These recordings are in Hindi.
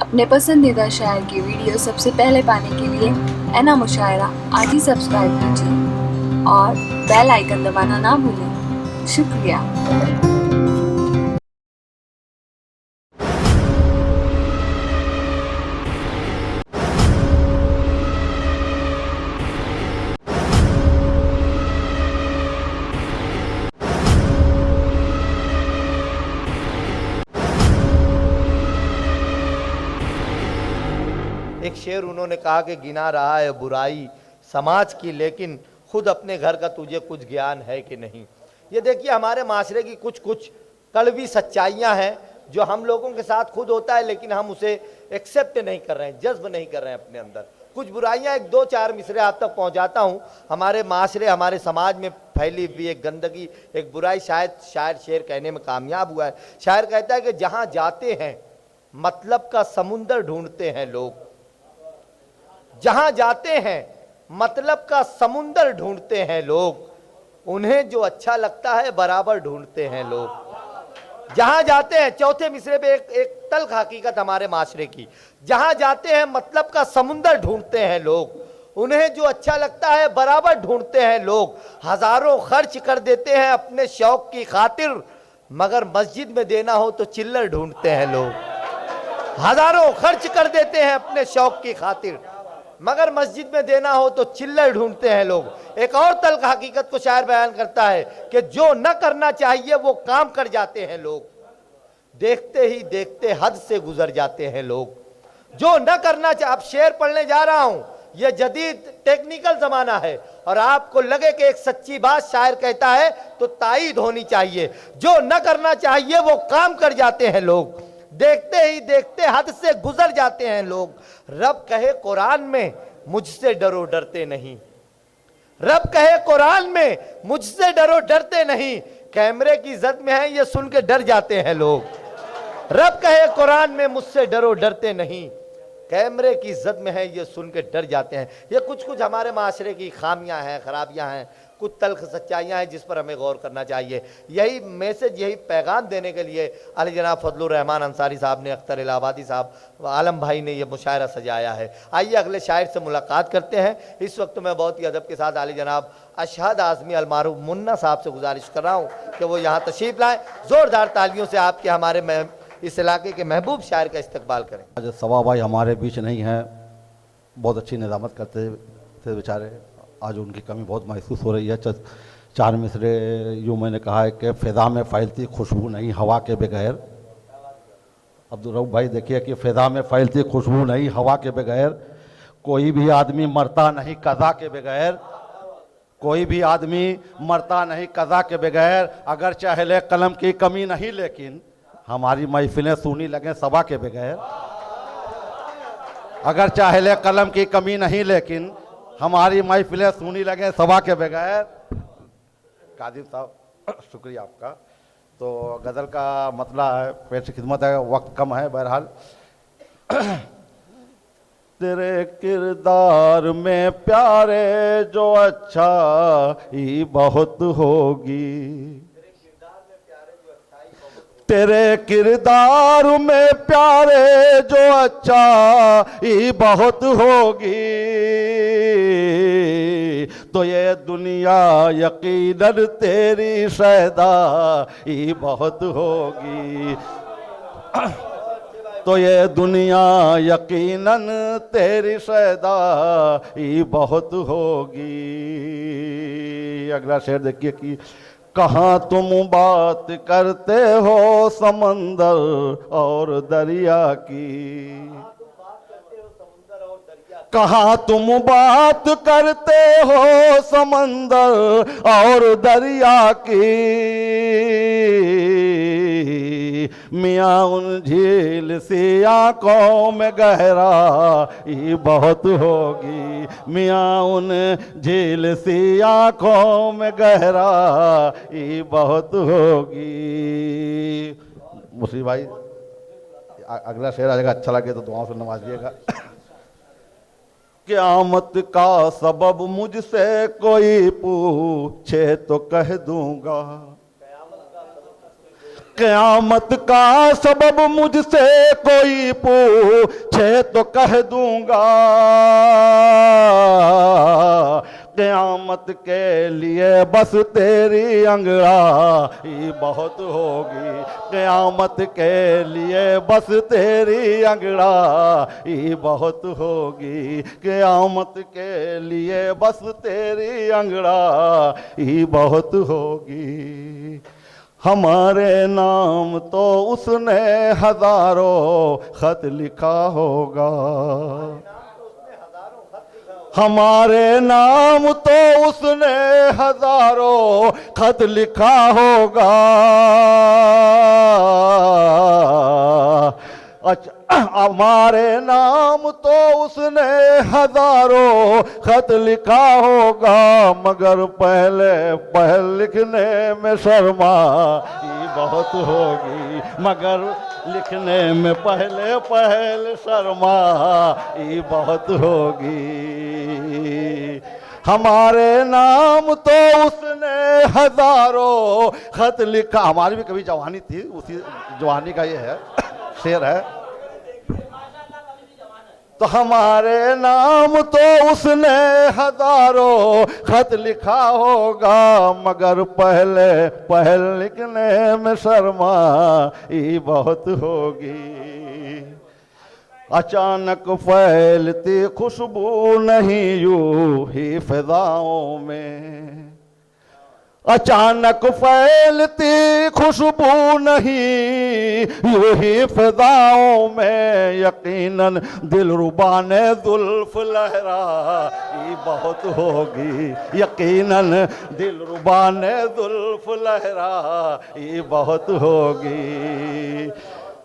अपने पसंदीदा शायर की वीडियो सबसे पहले पाने के लिए एना मुशायरा आज ही सब्सक्राइब कीजिए और बेल आइकन दबाना ना भूलें। शुक्रिया। एक शेर उन्होंने कहा कि गिना रहा है बुराई समाज की, लेकिन खुद अपने घर का तुझे कुछ ज्ञान है कि नहीं। ये देखिए हमारे माशरे की कुछ कुछ कड़वी सच्चाइयाँ हैं जो हम लोगों के साथ खुद होता है, लेकिन हम उसे एक्सेप्ट नहीं कर रहे हैं, जज्ब नहीं कर रहे हैं अपने अंदर। कुछ बुराइयाँ एक दो चार मिसरे आप तक पहुँचाता हूँ। हमारे माशरे हमारे समाज में फैली हुई एक गंदगी, एक बुराई, शायद शायर शेर कहने में कामयाब हुआ है। शायर कहता है कि जहाँ जाते हैं मतलब का समुंदर ढूंढते हैं लोग, जहां जाते हैं मतलब का समुंदर ढूंढते हैं लोग, उन्हें जो अच्छा लगता है बराबर ढूंढते हैं लोग। जहां जाते हैं, चौथे मिसरे पे एक तल्ख हकीकत हमारे माशरे की, जहां जाते हैं मतलब का समुंदर ढूंढते हैं लोग, उन्हें जो अच्छा लगता है बराबर ढूंढते हैं लोग। हजारों खर्च कर देते हैं अपने शौक की खातिर, मगर मस्जिद में देना हो तो चिल्लर ढूंढते हैं लोग। हजारों खर्च कर देते हैं अपने शौक की खातिर, मगर मस्जिद में देना हो तो चिल्लर ढूंढते हैं लोग। एक और तल्ख हकीकत को शायर बयान करता है कि जो न करना चाहिए वो काम कर जाते हैं लोग, देखते ही देखते हद से गुजर जाते हैं लोग। जो न करना चाहिए, अब शेर पढ़ने जा रहा हूं, यह जदीद टेक्निकल जमाना है और आपको लगे कि एक सच्ची बात शायर कहता है तो ताईद होनी चाहिए। जो न करना चाहिए वो काम कर जाते हैं लोग, देखते ही देखते हद से गुजर जाते हैं लोग। रब कहे कुरान में मुझसे डरो डरते नहीं, रब कहे कुरान में मुझसे डरो डरते नहीं, कैमरे की जद में है ये सुन के डर जाते हैं लोग। रब कहे कुरान में मुझसे डरो डरते नहीं, कैमरे की जद में है ये सुन के डर जाते हैं। ये कुछ कुछ हमारे माशरे की खामियां हैं, खराबियां हैं, कुछ तल्ख सच्चाइयां हैं जिस पर हमें गौर करना चाहिए। यही मैसेज, यही पैगाम देने के लिए अली जनाब फजलुर रहमान अंसारी साहब ने, अख्तर इलाहाबादी साहब, आलम भाई ने यह मुशायरा सजाया है। आइए अगले शायर से मुलाकात करते हैं। इस वक्त मैं बहुत ही अदब के साथ अली जनाब अशहद आज़मी अलमारूफ मुन्ना साहब से गुजारिश कर रहा हूँ कि वो यहाँ तशरीफ़ लाएँ। ज़ोरदार तालियों से आपके हमारे इस इलाके के महबूब शायर का इस्तकबाल करें। आज सवा भाई हमारे बीच नहीं हैं, बहुत अच्छी निज़ामत करते थे बेचारे, आज उनकी कमी बहुत महसूस हो रही है। चार मिसरे यूँ मैंने कहा है कि फ़िज़ा में फैलती खुशबू नहीं हवा के बगैर। अब्दुल रऊफ़ भाई देखिए कि फ़िज़ा में फैलती खुशबू नहीं हवा के बगैर, कोई भी आदमी मरता नहीं कज़ा के बगैर, कोई भी आदमी मरता नहीं कज़ा के बगैर। अगर चाहे कलम की कमी नहीं लेकिन हमारी महफिलें सुनी लगें सबा के बगैर। अगर चाहे कलम की कमी नहीं लेकिन हमारी महफिलें सुनी लगें सबा के बगैर। कादिर साहब शुक्रिया आपका। तो गज़ल का मतला है, पेश खिदमत है, वक्त कम है, बहरहाल। तेरे किरदार में प्यारे जो अच्छा ही बहुत होगी, तेरे किरदार में प्यारे जो अच्छा ही बहुत होगी, तो ये दुनिया यकीनन तेरी शैदा ही बहुत होगी, तो ये दुनिया यकीनन तेरी शैदा ही बहुत होगी। अगला शेर देखिए कि कहाँ तुम बात करते हो समंदर और दरिया की, कहाँ तुम बात करते हो समंदर और दरिया की, मियाँ उन झील सी आँखों में गहरा ही बहुत होगी, मियाँ उन झील सी आँखों में गहरा ही बहुत होगी। मुस्लिम भाई अगला शेर आएगा, अच्छा लगे तो दुआओं से नवाजिएगा। क़यामत का सबब मुझसे कोई पूछे तो कह दूंगा, क़यामत का सबब मुझसे कोई पूछे तो कह दूंगा, क़यामत के लिए बस तेरी अंगड़ाई बहुत होगी, क़यामत के लिए बस तेरी अंगड़ाई बहुत होगी, क़यामत के लिए बस तेरी अंगड़ाई बहुत होगी। हमारे नाम तो उसने हजारों खत लिखा होगा, हमारे नाम तो उसने हजारों खत लिखा होगा। अच्छा, हमारे नाम तो उसने हजारों खत लिखा होगा, मगर पहले लिखने में शर्माई बहुत होगी, मगर लिखने में पहले शर्माई बहुत होगी। हमारे नाम तो उसने हजारों खत लिखा। हमारी भी कभी जवानी थी, उसी जवानी का ये है शेर है। तो हमारे नाम तो उसने हजारों खत लिखा होगा, मगर पहले लिखने में शर्माई बहुत होगी। अचानक फैलती खुशबू नहीं यूं ही फिजाओं में, अचानक फैलती खुशबू नहीं यूं ही फिजाओं में, यकीनन दिलरुबा ने जुल्फ लहराई बहुत होगी, यकीनन दिलरुबा ने जुल्फ लहराई बहुत होगी।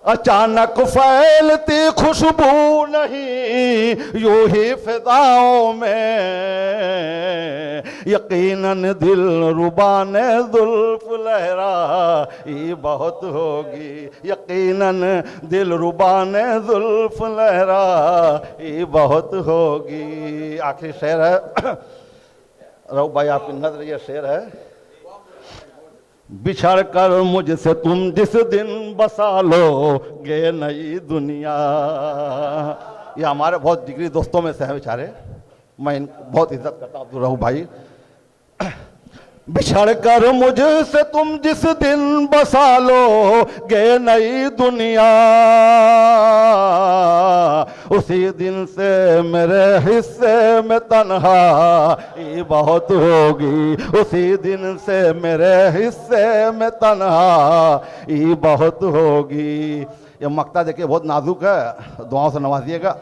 अचानक फैलती खुशबू नहीं यूं ही फिजाओं में, यकीनन दिलरुबा ने जुल्फ लहराई बहुत होगी, यकीनन दिलरुबा ने जुल्फ लहराई बहुत होगी। आखिरी शेर है रऊ भाई, आपकी नजर ये शेर है। बिछड़ कर मुझसे तुम जिस दिन बसा लोगे नई दुनिया, ये हमारे बहुत जिगरी दोस्तों में से है बेचारे, मैं इनको बहुत इज्जत करता हूँ अब्दुल रहूफ भाई। बिछड़ कर मुझसे तुम जिस दिन बसा लोगे नई दुनिया, उसी दिन से मेरे हिस्से में तन्हाई बहुत होगी, उसी दिन से मेरे हिस्से में तन्हाई बहुत होगी। ये मक्ता देखिए बहुत नाजुक है, दुआओं से नवाजिएगा।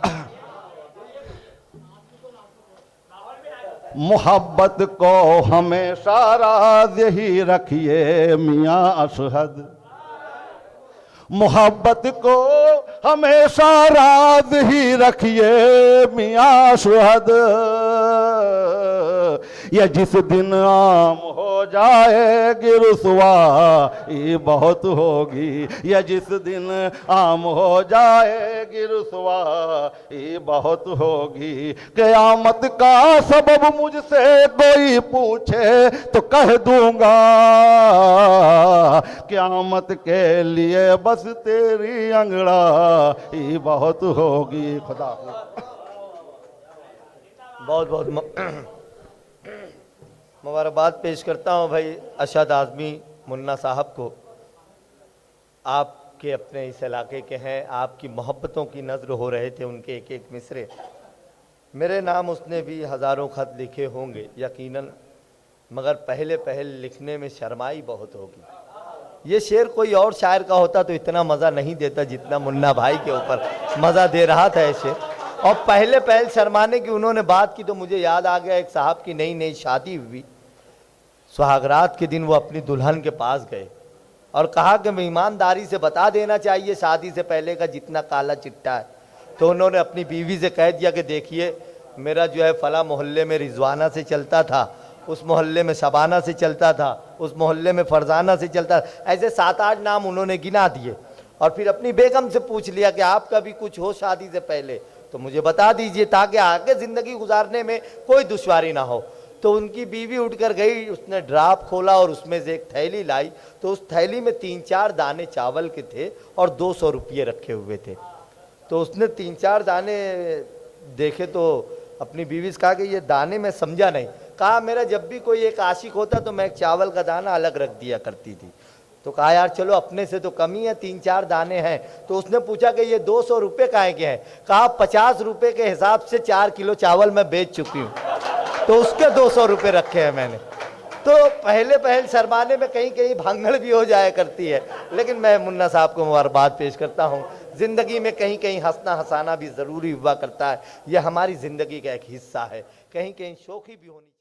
मोहब्बत को हमेशा राज ही रखिए मियाँ असहद, मोहब्बत को हमेशा राज ही रखिए मियाँ असहद, ये जिस दिन आम हो जाएगी रुसवाई बहुत होगी, ये जिस दिन आम हो जाएगी रुसवाई बहुत होगी। क़यामत का सबब मुझसे कोई पूछे तो कह दूंगा, क़यामत के लिए बस तेरी अंगड़ाई बहुत होगी। खुदा बहुत बहुत मुबारकबाद पेश करता हूँ भाई अशद आज़मी मुन्ना साहब को। आपके अपने इस इलाके के हैं, आपकी मोहब्बतों की नज़र हो रहे थे उनके एक एक मिसरे। मेरे नाम उसने भी हज़ारों ख़त लिखे होंगे यकीनन, मगर पहले लिखने में शर्माई बहुत होगी। ये शेर कोई और शायर का होता तो इतना मज़ा नहीं देता जितना मुन्ना भाई के ऊपर मज़ा दे रहा था ये शेर। और पहले शर्माने की उन्होंने बात की तो मुझे याद आ गया, एक साहब की नई शादी हुई, सुहागरात के दिन वो अपनी दुल्हन के पास गए और कहा कि ईमानदारी से बता देना चाहिए शादी से पहले का जितना काला चिट्टा है। तो उन्होंने अपनी बीवी से कह दिया कि देखिए मेरा जो है फला मोहल्ले में रिजवाना से चलता था, उस मोहल्ले में शबाना से चलता था, उस मोहल्ले में फरजाना से चलता था, ऐसे 7-8 नाम उन्होंने गिना दिए। और फिर अपनी बेगम से पूछ लिया कि आपका भी कुछ हो शादी से पहले तो मुझे बता दीजिए ताकि आगे ज़िंदगी गुजारने में कोई दुश्वारी ना हो। तो उनकी बीवी उठकर गई, उसने ड्राप खोला और उसमें से एक थैली लाई, तो उस थैली में 3-4 दाने चावल के थे और 200 रुपये रखे हुए थे। तो उसने 3-4 दाने देखे तो अपनी बीवी से कहा कि ये दाने मैं समझा नहीं। कहा मेरा जब भी कोई एक आशिक होता तो मैं एक चावल का दाना अलग रख दिया करती थी। तो कहा यार चलो अपने से तो कम ही है, 3-4 दाने हैं। तो उसने पूछा कि ये 200 रुपये काहे के हैं? कहा 50 रुपये के हिसाब से 4 किलो चावल मैं बेच चुकी हूँ, तो उसके 200 रुपये रखे हैं मैंने। तो पहले शर्माने में कहीं कहीं भांगड़ भी हो जाया करती है, लेकिन मैं मुन्ना साहब को मुबारकबाद पेश करता हूँ। ज़िंदगी में कहीं कहीं हंसना हंसाना भी ज़रूरी हुआ करता है, यह हमारी ज़िंदगी का एक हिस्सा है, कहीं कहीं शौखी भी होनी चाहिए।